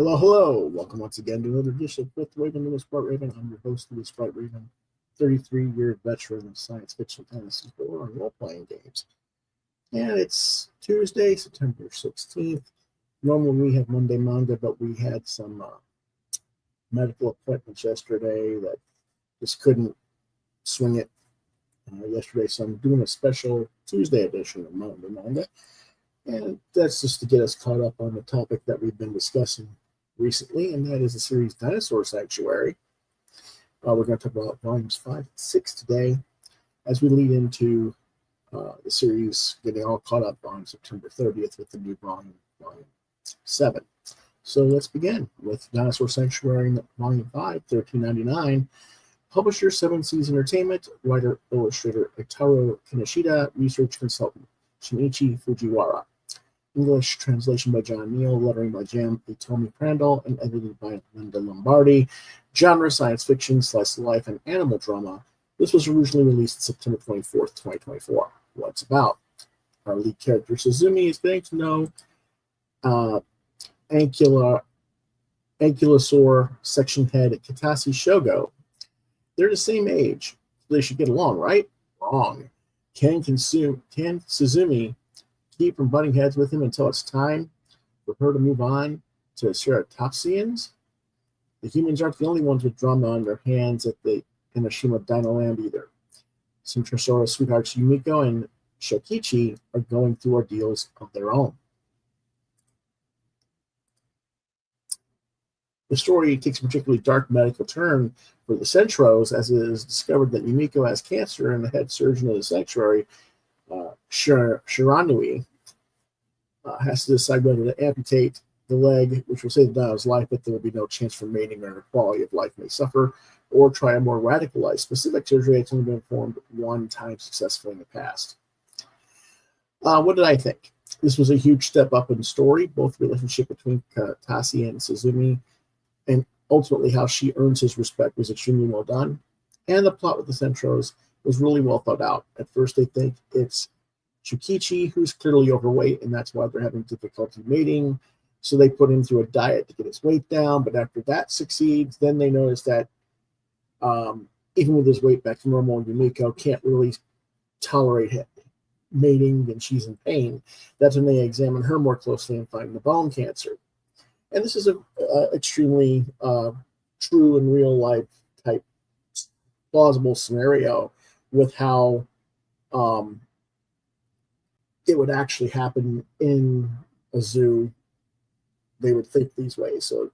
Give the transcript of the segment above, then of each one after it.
Hello, hello. Welcome once again to another edition of Quoth Raven and Sprite Raven. I'm your host, Louis Sprite Raven, 33-year veteran of science fiction, fantasy, horror, and role-playing games. And it's Tuesday, September 16th. Normally we have Monday Manga, but we had some medical appointments yesterday that just couldn't swing it yesterday. So I'm doing a special Tuesday edition of Monday Manga. And that's just to get us caught up on the topic that we've been discussing recently, and that is the series DINOSAUR Sanctuary. We're going to talk about volumes 5 and 6 today as we lead into the series getting all caught up on September 30th with the new volume 7. So let's begin with DINOSAUR Sanctuary volume 5, $13.99. Publisher 7 Seas Entertainment, writer illustrator Itaro Kinoshita, research consultant Shinichi Fujiwara. English translation by John Neal, lettering by Jam Itomi Crandall, and edited by Linda Lombardi. Genre science fiction, slice of life, and animal drama. This was originally released September 24th, 2024. What's about? Our lead character Suzumi is getting to know Ankylosaur section head Katase Shogo. They're the same age. They should get along, right? Wrong. Can Suzumi keep from butting heads with him until it's time for her to move on to ceratopsians? The humans aren't the only ones with drama on their hands at the Inoshima Dino Land either. Centrosaurus sweethearts Yumiko and Shokichi are going through ordeals of their own. The story takes a particularly dark medical turn for the Centros as it is discovered that Yumiko has cancer, and the head surgeon of the sanctuary, Shiranui, has to decide whether to amputate the leg, which will save the dino's life, but there will be no chance for mating, or quality of life may suffer, or try a more radicalized specific surgery that's only been performed one time successfully in the past. What did I think? This was a huge step up in the story. Both the relationship between Katase and Suzumi, and ultimately how she earns his respect, was extremely well done. And the plot with the Centros was really well thought out. At first, they think it's Shukichi who's clearly overweight, and that's why they're having difficulty mating. So they put him through a diet to get his weight down. But after that succeeds, then they notice that even with his weight back to normal, Yumiko can't really tolerate mating, and she's in pain. That's when they examine her more closely and find the bone cancer. And this is a extremely true and real life type plausible scenario with how it would actually happen in a zoo. They would think these ways. So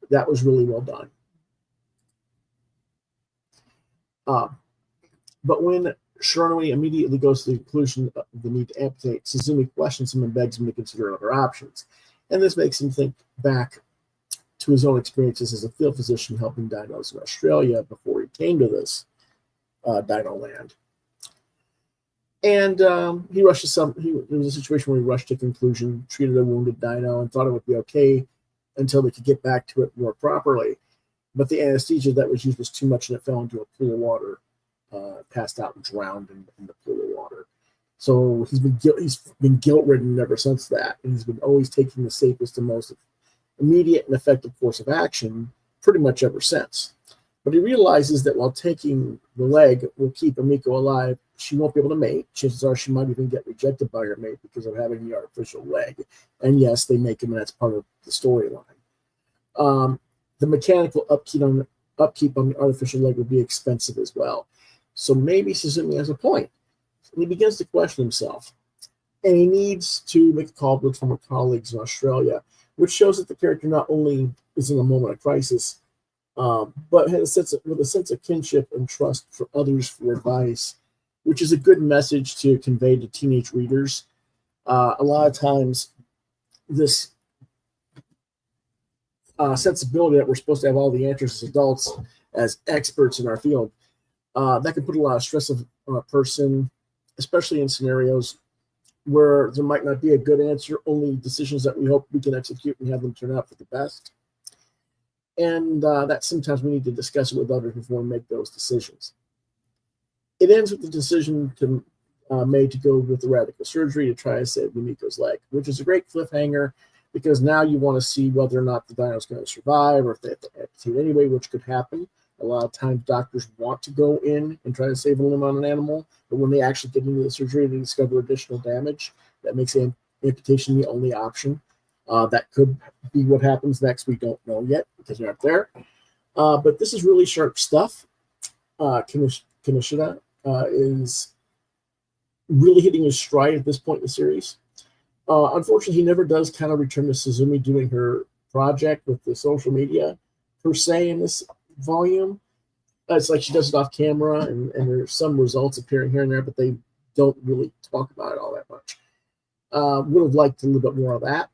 that was really well done. But when Shiranui immediately goes to the conclusion of the need to amputate, Suzumi questions him and begs him to consider other options. And this makes him think back to his own experiences as a field physician helping dinos in Australia before he came to this Dino Land. And he rushed to there was a situation where he rushed to conclusion, treated a wounded dino, and thought it would be okay until they could get back to it more properly. But the anesthesia that was used was too much, and it fell into a pool of water, passed out and drowned in the pool of water. So he's been guilt-ridden ever since that, and he's been always taking the safest and most immediate and effective course of action pretty much ever since. But he realizes that while taking the leg will keep Yumiko alive, she won't be able to mate. Chances are she might even get rejected by her mate because of having the artificial leg. And yes, they make him, and that's part of the storyline. The mechanical upkeep on the artificial leg would be expensive as well. So maybe Suzumi has a point. And he begins to question himself. And he needs to make a call with former colleagues in Australia, which shows that the character not only is in a moment of crisis, but has a sense of kinship and trust for others for advice, which is a good message to convey to teenage readers. A lot of times, this sensibility that we're supposed to have all the answers as adults, as experts in our field, that can put a lot of stress on a person, especially in scenarios where there might not be a good answer, only decisions that we hope we can execute and have them turn out for the best. And that sometimes we need to discuss it with others before we make those decisions. It ends with the decision made to go with the radical surgery to try to save Yumiko's leg, which is a great cliffhanger. because now you want to see whether or not the dino is going to survive or if they have to amputate anyway, which could happen. A lot of times doctors want to go in and try to save a limb on an animal, but when they actually get into the surgery, they discover additional damage. That makes amputation the only option. That could be what happens next. We don't know yet because we're not there. But this is really sharp stuff. Kinoshita is really hitting his stride at this point in the series. Unfortunately, he never does kind of return to Suzumi doing her project with the social media per se in this volume. It's like she does it off camera, and there's some results appearing here and there, but they don't really talk about it all that much. Would have liked a little bit more of that,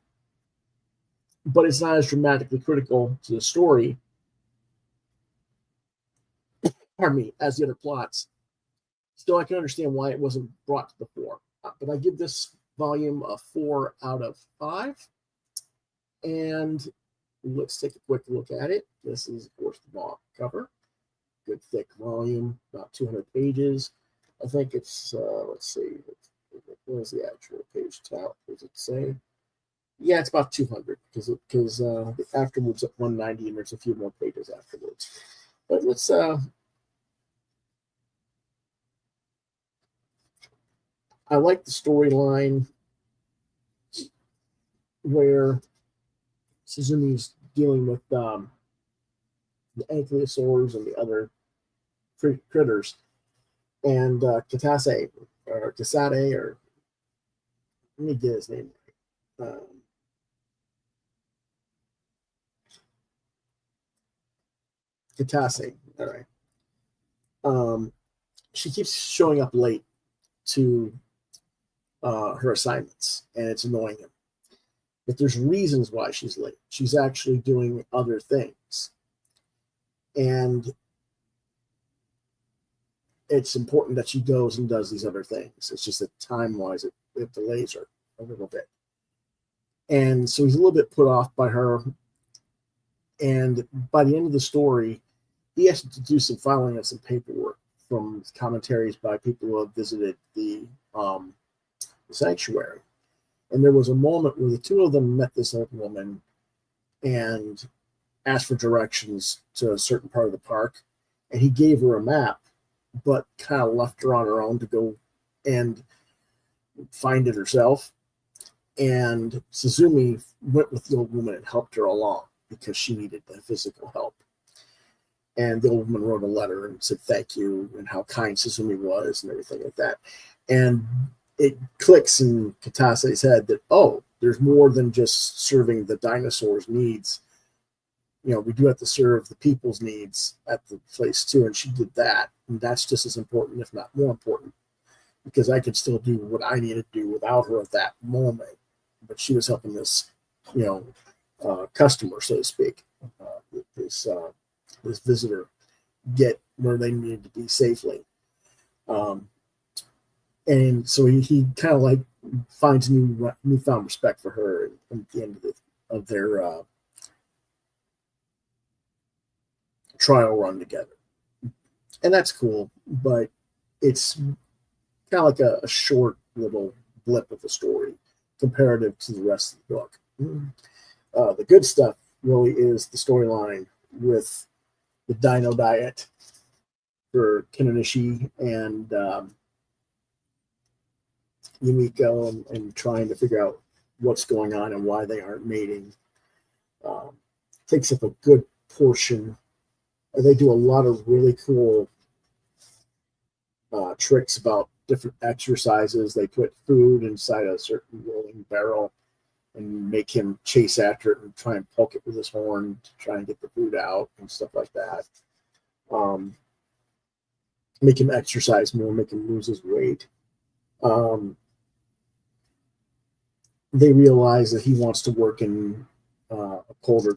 but it's not as dramatically critical to the story, pardon me, as the other plots. Still, I can understand why it wasn't brought to the fore. But I give this volume a 4 out of 5. And let's take a quick look at it. This is, of course, the back cover. Good thick volume, about 200 pages. I think it's, let's see, where's the actual page count? Does it say? Yeah, it's about 200 because the afterwards at 190, and there's a few more pages afterwards. But let's I like the storyline where Suzumi's dealing with the ankylosaurs and the other critters, and Kasade, or let me get his name right. Katase, all right. She keeps showing up late to her assignments, and it's annoying him. But there's reasons why she's late. She's actually doing other things. And it's important that she goes and does these other things. It's just that time-wise, it delays her a little bit. And so he's a little bit put off by her. And by the end of the story, he has to do some filing of some paperwork from commentaries by people who have visited the sanctuary. And there was a moment where the two of them met this old woman and asked for directions to a certain part of the park. And he gave her a map, but kind of left her on her own to go and find it herself. And Suzumi went with the old woman and helped her along because she needed the physical help. And the old woman wrote a letter and said thank you and how kind Suzumi was and everything like that. And it clicks in Katase's head that, oh, there's more than just serving the dinosaurs' needs. You know, we do have to serve the people's needs at the place too. And she did that. And that's just as important, if not more important, because I could still do what I needed to do without her at that moment. But she was helping this, customer, so to speak, this visitor get where they needed to be safely. And so he kind of like finds newfound respect for her at the end of their trial run together. And that's cool, but it's kind of like a short little blip of the story comparative to the rest of the book. The good stuff really is the storyline with the dino diet for Kinonishi and Yumiko, and trying to figure out what's going on and why they aren't mating. Takes up a good portion. They do a lot of really cool tricks about different exercises. They put food inside a certain rolling barrel and make him chase after it and try and poke it with his horn to try and get the food out and stuff like that. Make him exercise more, make him lose his weight. They realize that he wants to work in a colder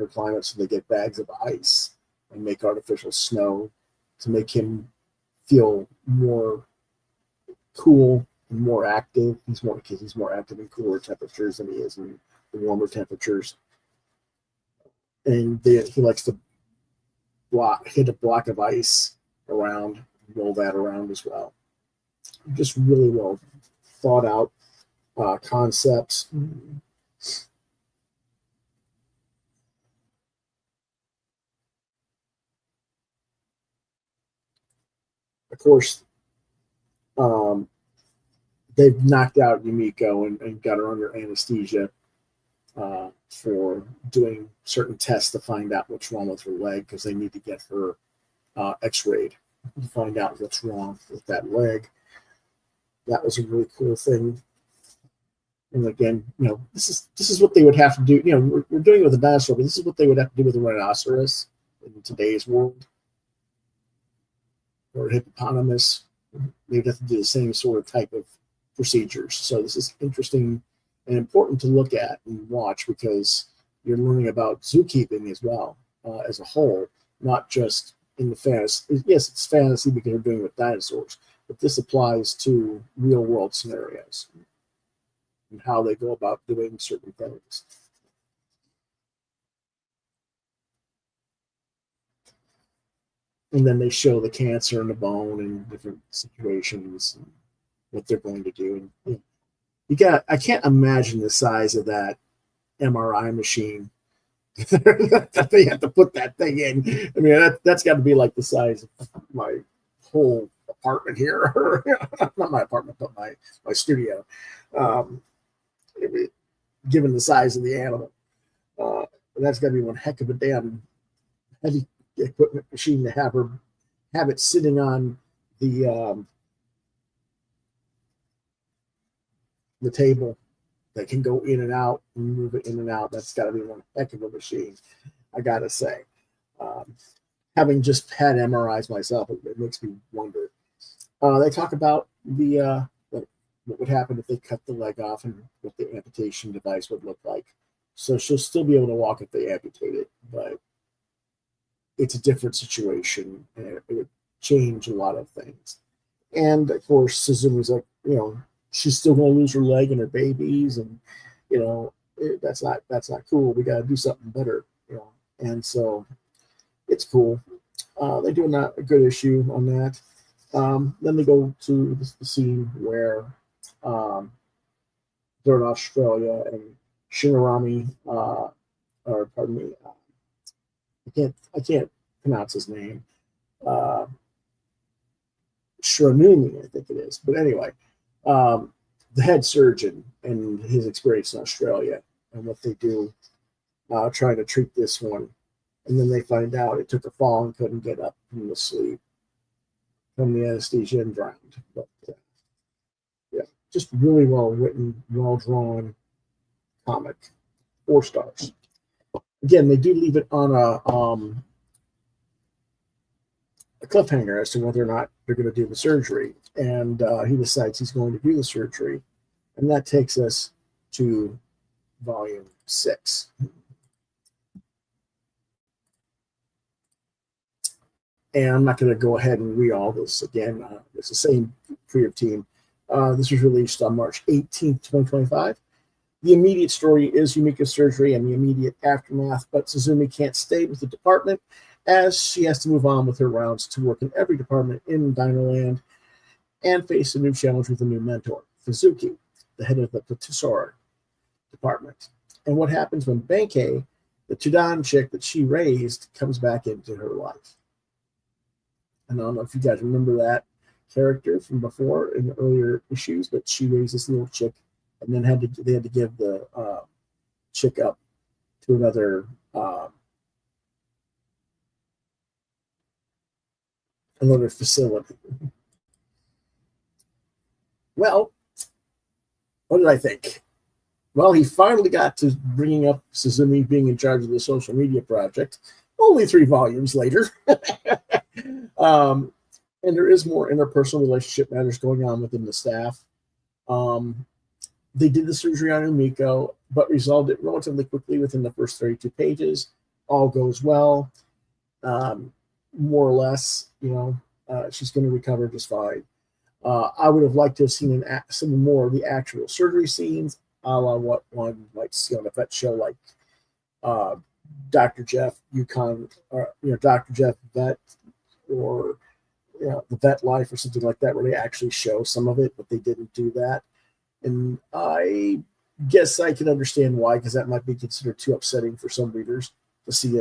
climate, so they get bags of ice and make artificial snow to make him feel more cool and more active. He's more active in cooler temperatures than he is in the warmer temperatures. And he likes to hit a block of ice around, roll that around as well. Just really well thought out concepts. of course, um, they've knocked out Yumiko and got her under anesthesia for doing certain tests to find out what's wrong with her leg, because they need to get her x-rayed to find out what's wrong with that leg. That was a really cool thing. And again, this is what they would have to do. We're doing it with a dinosaur, but this is what they would have to do with a rhinoceros in today's world, or a hippopotamus. They'd have to do the same sort of type of procedures. So this is interesting and important to look at and watch, because you're learning about zookeeping as well, as a whole, not just in the fantasy. Yes, it's fantasy because you're doing it with dinosaurs, but this applies to real world scenarios and how they go about doing certain things. And then they show the cancer in the bone in different situations and what they're going to do. And I can't imagine the size of that MRI machine that they have to put that thing in. I mean, that's got to be like the size of my whole apartment here. Not my apartment, but my studio. Given the size of the animal, that's got to be one heck of a damn heavy equipment machine to have it sitting on the table that can go in and out and move it in and out. That's got to be one heck of a machine, I gotta say. Having just had MRIs myself, it makes me wonder. They talk about what would happen if they cut the leg off and what the amputation device would look like. So she'll still be able to walk if they amputate it, but it's a different situation, and it would change a lot of things. And of course, Suzumi's like, she's still going to lose her leg and her babies, and that's not cool. We got to do something better, And so it's cool. They do a good issue on that. Then they go to the scene where they're in Australia, and Shinorami, or pardon me, I can't pronounce his name. Shiranumi, I think it is. But anyway, the head surgeon and his experience in Australia and what they do trying to treat this one. And then they find out it took a fall and couldn't get up from the sleep, from the anesthesia, and drowned. But yeah, just really well written, well drawn comic. 4 stars. Again, they do leave it on a cliffhanger as to whether or not they're going to do the surgery. And he decides he's going to do the surgery. And that takes us to volume 6. And I'm not going to go ahead and read all this again. It's the same creative team. This was released on March 18th, 2025. The immediate story is Yumiko's surgery and the immediate aftermath, but Suzumi can't stay with the department as she has to move on with her rounds to work in every department in Dinoland and face a new challenge with a new mentor, Fuzuki, the head of the Platosaur department. And what happens when Benkei, the Tudan chick that she raised, comes back into her life. And I don't know if you guys remember that character from before in the earlier issues, but she raised this little chick, and then they had to give the chick up to another facility. Well, what did I think? Well, he finally got to bringing up Suzumi being in charge of the social media project, only 3 volumes later. And there is more interpersonal relationship matters going on within the staff. They did the surgery on Umiko, but resolved it relatively quickly within the first 32 pages. All goes well, more or less. She's going to recover just fine. I would have liked to have seen some more of the actual surgery scenes, a la what one might see on a vet show like Dr. Jeff Yukon, or Dr. Jeff Vet, or the Vet Life, or something like that, where they actually show some of it, but they didn't do that. And I guess I can understand why, because that might be considered too upsetting for some readers to see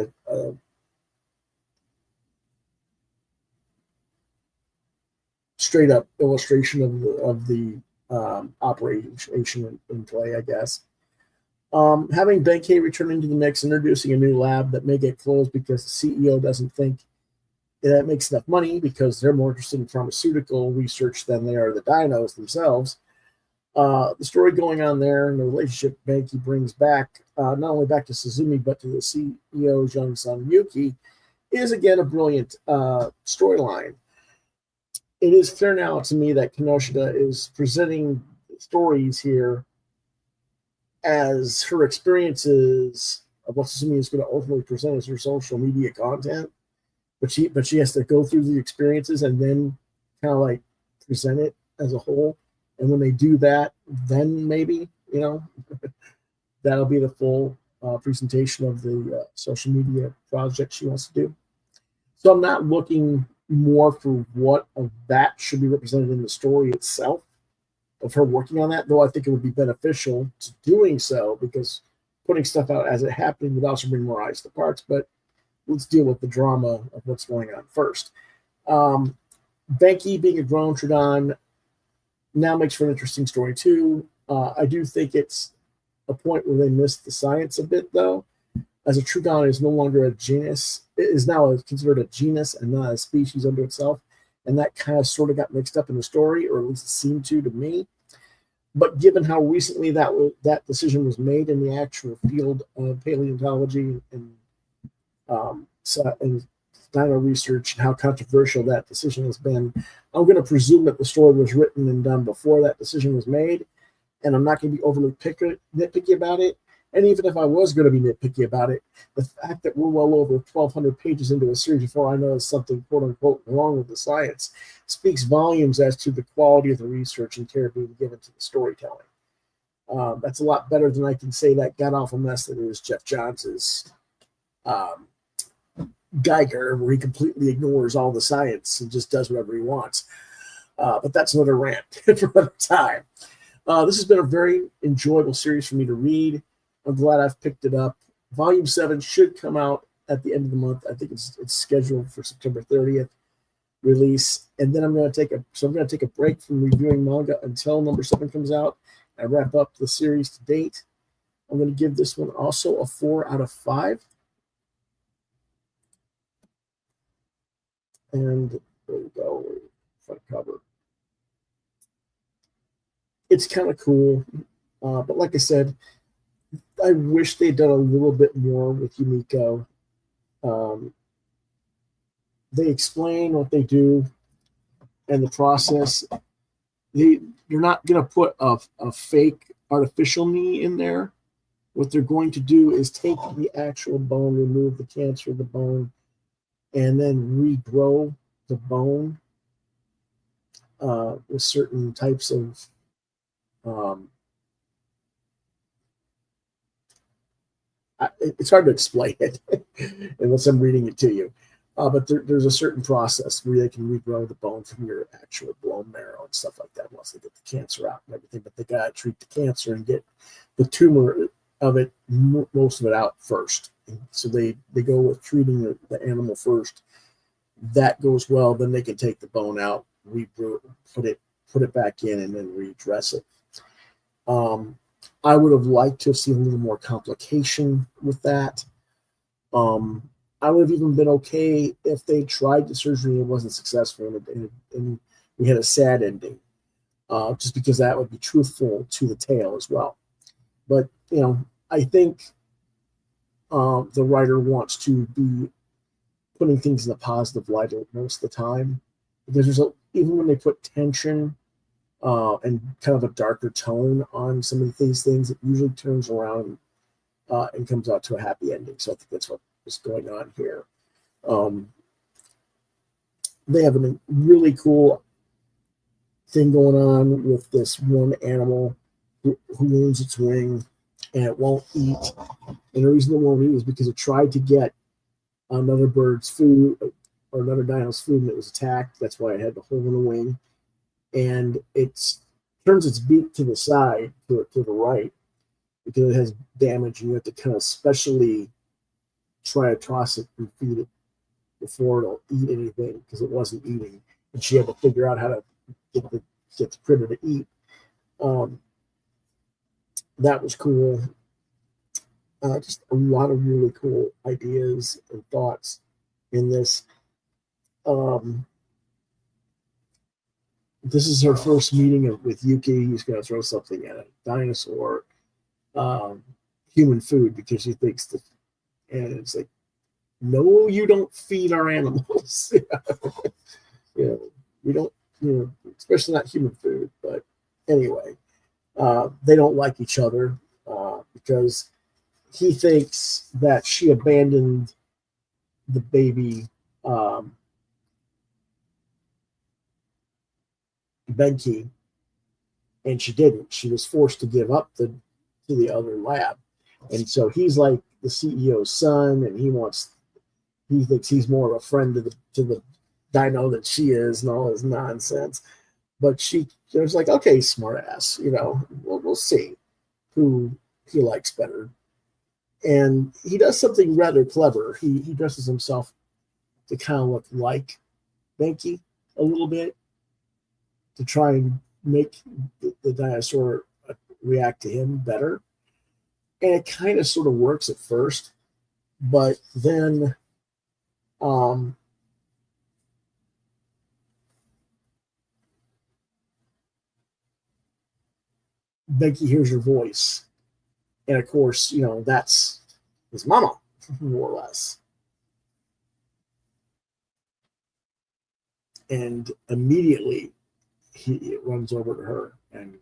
straight up illustration of the operation in play, I guess. Having Benkei returning to the mix, introducing a new lab that may get closed because the CEO doesn't think that makes enough money because they're more interested in pharmaceutical research than they are the dinos themselves. The story going on there and the relationship Benkei brings back, not only back to Suzumi, but to the CEO's young son, Yuki, is again a brilliant storyline. It is clear now to me that Kinoshita is presenting stories here as her experiences of what Suzumi is going to ultimately present as her social media content, but she has to go through the experiences and then kind of like present it as a whole. And when they do that, then maybe that'll be the full presentation of the social media project she wants to do. So I'm not looking more for what of that should be represented in the story itself, of her working on that, though I think it would be beneficial to doing so, because putting stuff out as it happened would also bring more eyes to the parks. But let's deal with the drama of what's going on first. Benkei being a grown Troodon now makes for an interesting story too. I do think it's a point where they missed the science a bit, though, as a Troodon is no longer a genus. It is now considered a genus and not a species unto itself. And that kind of sort of got mixed up in the story, or at least it seemed to me. But given how recently that decision was made in the actual field of paleontology and dino research, and how controversial that decision has been, I'm going to presume that the story was written and done before that decision was made, and I'm not going to be overly nitpicky about it. And even if I was going to be nitpicky about it, the fact that we're well over 1,200 pages into a series before I know there's something quote-unquote wrong with the science speaks volumes as to the quality of the research and care being given to the storytelling. That's a lot better than I can say that god-awful mess that is Jeff Johns' Geiger, where he completely ignores all the science and just does whatever he wants. But that's another rant for another time. This has been a very enjoyable series for me to read. I'm glad I've picked it up. Volume 7 should come out at the end of the month. I think it's scheduled for September 30th release. And then I'm going to take a break from reviewing manga until number 7 comes out. I wrap up the series to date. I'm going to give this one also a 4 out of 5. And there we go, front cover. It's kind of cool, but like I said, I wish they'd done a little bit more with Yumiko. They explain what they do and the process. You're not going to put a fake artificial knee in there. What they're going to do is take the actual bone, remove the cancer of the bone, and then regrow the bone with certain types of it's hard to explain it unless I'm reading it to you. But there's a certain process where they can regrow the bone from your actual bone marrow and stuff like that once they get the cancer out and everything. But they got to treat the cancer and get the tumor of it, most of it out first. And so they go with treating the animal first. That goes well, then they can take the bone out, put it back in, and then redress it. I would have liked to have seen a little more complication with that. I would have even been okay if they tried the surgery and it wasn't successful and we had a sad ending, just because that would be truthful to the tale as well. But, I think the writer wants to be putting things in a positive light most of the time, because even when they put tension and kind of a darker tone on some of these things, it usually turns around and comes out to a happy ending. So I think that's what is going on here. They have a really cool thing going on with this one animal who wounds its wing and it won't eat. And the reason it won't eat is because it tried to get another bird's food or another dino's food and it was attacked. That's why it had the hole in the wing. And it turns its beak to the side, to the right, because it has damage, and you have to kind of specially try to toss it and feed it before it'll eat anything, because it wasn't eating. And she had to figure out how to get the critter to eat. That was cool. Just a lot of really cool ideas and thoughts in this. This is her first meeting with Yuki. He's going to throw something at a dinosaur, human food, because she thinks that, and it's like, no, you don't feed our animals. We don't, especially not human food. But anyway, they don't like each other because he thinks that she abandoned the baby Benki, and she didn't. She was forced to give up to the other lab, and so he's like the CEO's son, and he thinks he's more of a friend to the dino than she is, and all his nonsense. But she was like, okay, smart ass, we'll see who he likes better. And he does something rather clever. He dresses himself to kind of look like Benki a little bit, to try and make the dinosaur react to him better. And it kind of sort of works at first, but then Benki hears your voice. And of course, that's his mama, more or less. And immediately he runs over to her, and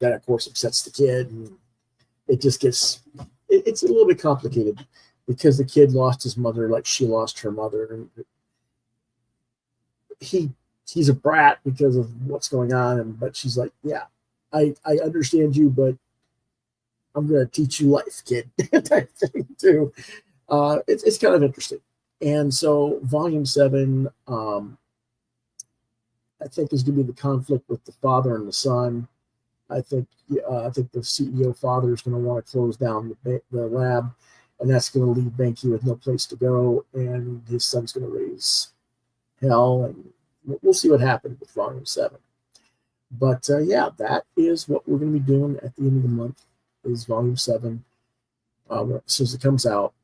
that of course upsets the kid, and it just gets, it's a little bit complicated because the kid lost his mother like she lost her mother, and he's a brat because of what's going on, but she's like, yeah, I understand you, but I'm going to teach you life, kid, type thing too. It's kind of interesting. And so volume 7, I think is going to be the conflict with the father and the son. I think the CEO father is going to want to close down the lab, and that's going to leave Benki with no place to go, and his son's going to raise hell, and we'll see what happens with volume 7. But yeah, that is what we're going to be doing at the end of the month, is volume 7, as soon as it comes out.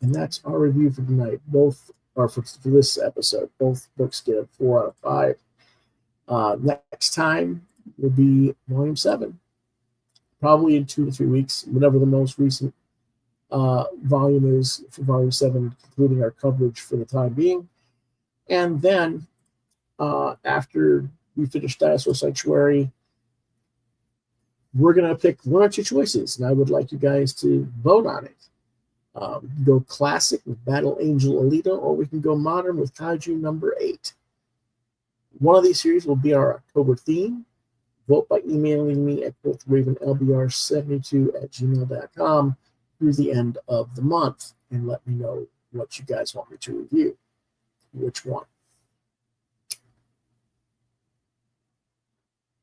And that's our review for tonight. Both are for this episode. Both books get a 4 out of 5. Next time will be volume 7, probably in 2 to 3 weeks, whatever the most recent volume is for volume 7, concluding our coverage for the time being. And then after we finish Dinosaur Sanctuary, we're going to pick 1 or 2 choices, and I would like you guys to vote on it. Go classic with Battle Angel Alita, or we can go modern with Kaiju number 8. One of these series will be our October theme. Vote by emailing me at quothravenlbr72@gmail.com through the end of the month, and let me know what you guys want me to review. Which one?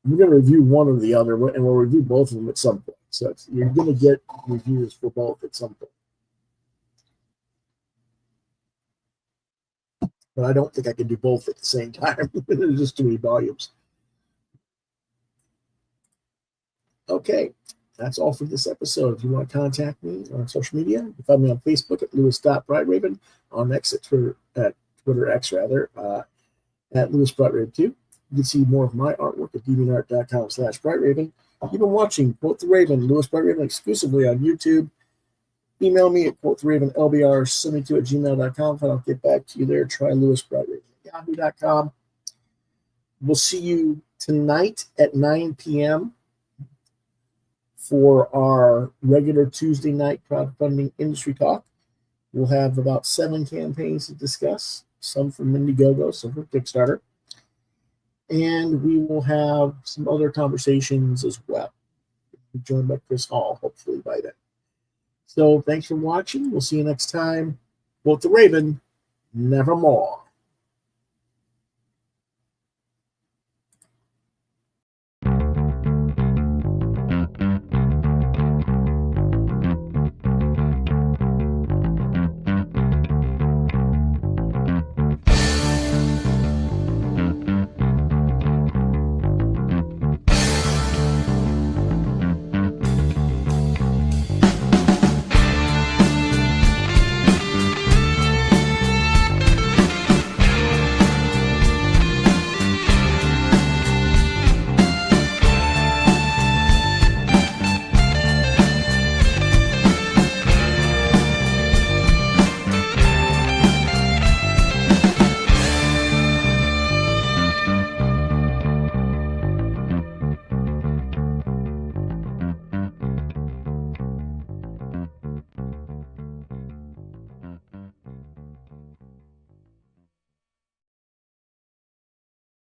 We're going to review one or the other, and we'll review both of them at some point. So you're going to get reviews for both at some point. But I don't think I can do both at the same time. There's just too many volumes. Okay, that's all for this episode. If you want to contact me on social media, you can find me on Facebook at Lewis.Brightraven, on X at Twitter X at LewisBrightRaven2. You can see more of my artwork at deviantart.com/BrightRaven. You've been watching Quoth the Raven, Lewis Bright Raven, exclusively on YouTube. Email me at quothravenlbr72@gmail.com. If I don't get back to you there, try lewisbrightraven@yahoo.com. We'll see you tonight at 9 p.m. for our regular Tuesday night crowdfunding industry talk. We'll have about 7 campaigns to discuss, some from Indiegogo, some from Kickstarter. And we will have some other conversations as well. We'll be joined by Chris Hall, hopefully by then. So thanks for watching. We'll see you next time. Quoth the Raven, nevermore.